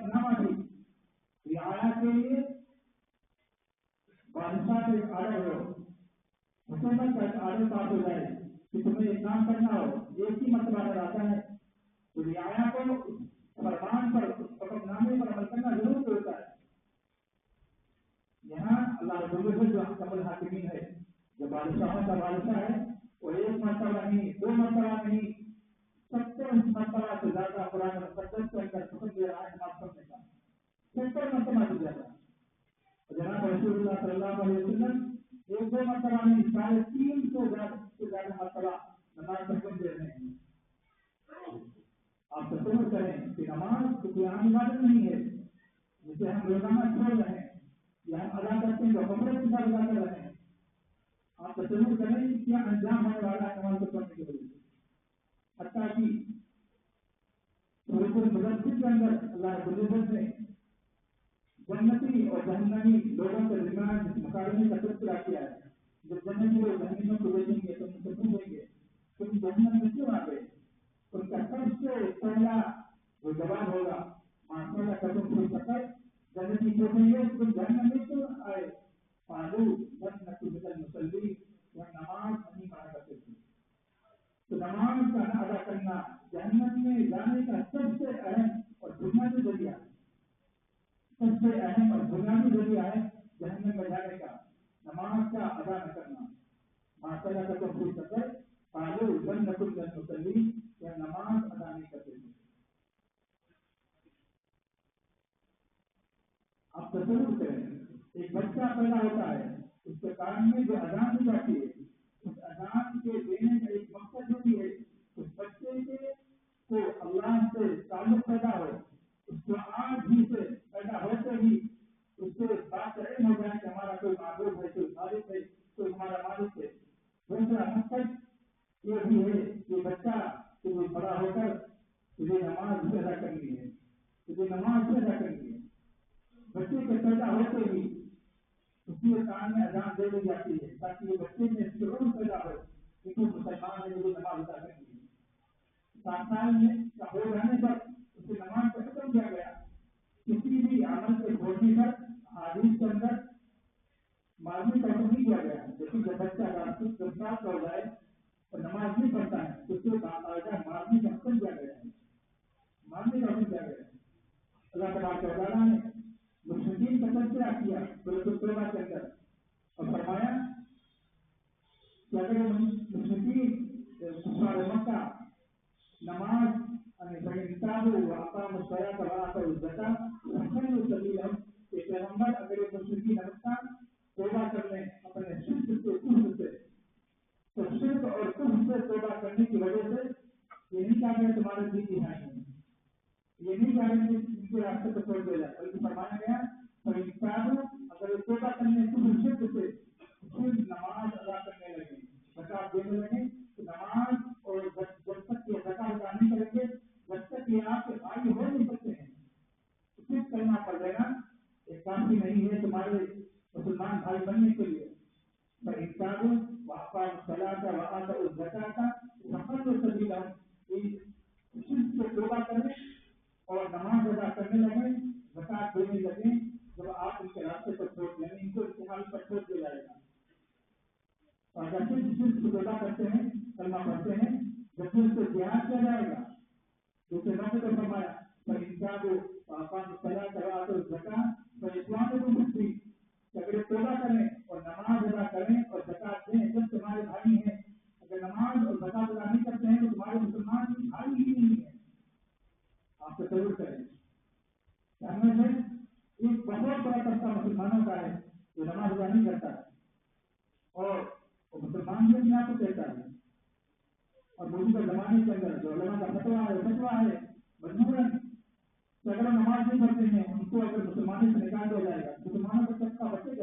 नामा थी रियाया के लिए बादशाह से आर्डर हो, हुकूमत का आर्डर पास हो जाए कि तुम्हें एक काम करना हो, एक ही मतलब आर्डर आता है तो रियाया को फरमान पर हुक्मनामे पर अमल करना जरूर होता है। यहाँ अल्लाह रब्बुल इज्जत जो अहकमुल हाकिमीन है, जो बादशाहों का बादशाह है, वो एक मरतबा नहीं, दो मरतबा नहीं, 70 मरतबा से ज्यादा कुरान मुक़द्दस के अंदर हुक्म दे रहा है नमाज पढ़ने का, 70 मरतबा से ज्यादा। जनाब रसूलुल्लाह सल्लल्लाहु अलैहि वसल्लम एक दो मरतबा नहीं, 350 से ज्यादा मरतबा नमाज का हुक्म दे रहे हैं। आप तसव्वुर करें कि नमाज कोई आम इबादत नहीं है जिसे हम रोजाना छोड़ रहे हैं या हम अदा करते हैं तो कपड़े के साथ अदा कर रहे हैं। आप तसव्वुर करें कि क्या अंजाम होने वाला है नमाज को पढ़ने की वजह से। हत्ता कि सूरह मुदस्सिर के अंदर अल्लाह रब्बुल इज्जत ने जन्नती और जहन्नमी लोगों के दरमियान मुकाबले का तस्करा किया है। जब जन्नती लोग जहन्नमियों को देखेंगे तो उनसे पूछेंगे तुम जहन्नम में क्यों आ गए। उनका सबसे पहला जो जवाब होगा माशाअल्लाह का तुम पूछ सकते जन्नती पूछेंगे तुम जहन्नम में क्यों आए। पालू बस नकुल मुसल्ली या नमाज नहीं पढ़ा करते थे। तो नमाज का अदा करना जहन्नम में जाने का सबसे अहम और बुनियादी जरिया, सबसे अहम और बुनियादी जरिया है जहन्नम में जाने का, नमाज का अदा न करना। माशाअल्लाह का तुम पूछ सकते पालू बस नकुल मुसल्ली या नमाज अदा नहीं करते थे। आप तसव्वुर करें एक बच्चा पैदा होता है, उसके कान में जो अजान दी जाती है, उस अजान के देने का एक मकसद होती है उस बच्चे के को अल्लाह से ताल्लुक पैदा हो, उसको आज ही से पैदा होते ही उसको बात इल्म हो जाए कि हमारा कोई माबूद है, कोई खालिक है, कोई हमारा मालिक है। दूसरा मकसद ये भी है कि बच्चा तुझे बड़ा होकर तुझे नमाज भी अदा करनी है, तुझे नमाज भी अदा करनी है। बच्चे के पैदा होते ही उसके कान में अजान दे दी जाती है ताकि ये बच्चे में शुरू पैदा हो कि तू मुसलमान है, मुझे नमाज अदा करनी है। 7 साल में का हो जाने पर उसे नमाज को खत्म किया गया। किसी भी अमल के छोड़ने पर हदीस के अंदर मारने का हुक्म नहीं किया गया। लेकिन जब बच्चा रास्ते साथ हो जाए और नमाज नहीं पढ़ता है तो उसके बाकायदा मारने का हुक्म दिया गया है, मारने का हुक्म दिया गया है। अल्लाह तबारक व तआला ने मुश्रिकीन का तज़किरा किया सूरह तौबा के अंदर और फरमाया कि अगर मुश्रिकीन कुफार मक्का नमाज पैगम्बर अगर मुश्रिकीन मक्का तौबा कर लें अपने शिर्क से कुफ्र से, तो शिर्क और कुफ्र से तौबा करने की वजह से ये नहीं चाहते तुम्हारे दीन की हानि है, ये नहीं चाहते कि इनके रास्ते को छोड़ दिया जाए, बल्कि फरमाया गया अगर तौबा करने कुफ्र शिर्क से फिर नमाज अदा करने लगे, ज़कात देने लगे, तो नमाज और जब तक ये ज़कात अदा नहीं करेंगे जब तक ये आपके भाई हो नहीं सकते हैं। तो फिर कलमा पड़ जाएगा एक काफी नहीं है तुम्हारे मुसलमान भाई बनने के लिए। तौबा करें और नमाज अदा करने लगे, ज़कात देने लगे, जब आप इनके रास्ते पर छोड़ देंगे इनको इस्तेमाल पर छोड़ दिया जाएगा। अगर फिर तौबा करते हैं कलमा पढ़ते हैं जब फिर उसको जिहाद किया जाएगा दूसरे मौके पर फरमाया अगर तौबा करें और नमाज अदा करें और ज़कात दें जब तुम्हारे भाई हैं, अगर नमाज और ज़कात अदा नहीं करते हैं तो तुम्हारे मुसलमान भाई ही नहीं है। आप तसव्वुर करें हमें से एक बहुत बड़ा तबका मुसलमानों का है जो नमाज अदा नहीं करता है और वो मुसलमान भी अपने आप को कहता है। और मौजूदा जमाने के अंदर जो उलमा का फतवा है मजबूरन अगर नमाज नहीं पढ़ते हैं उनको अगर मुसलमानी से निकाल दिया जाएगा, मुसलमानों को सबका बचेगा।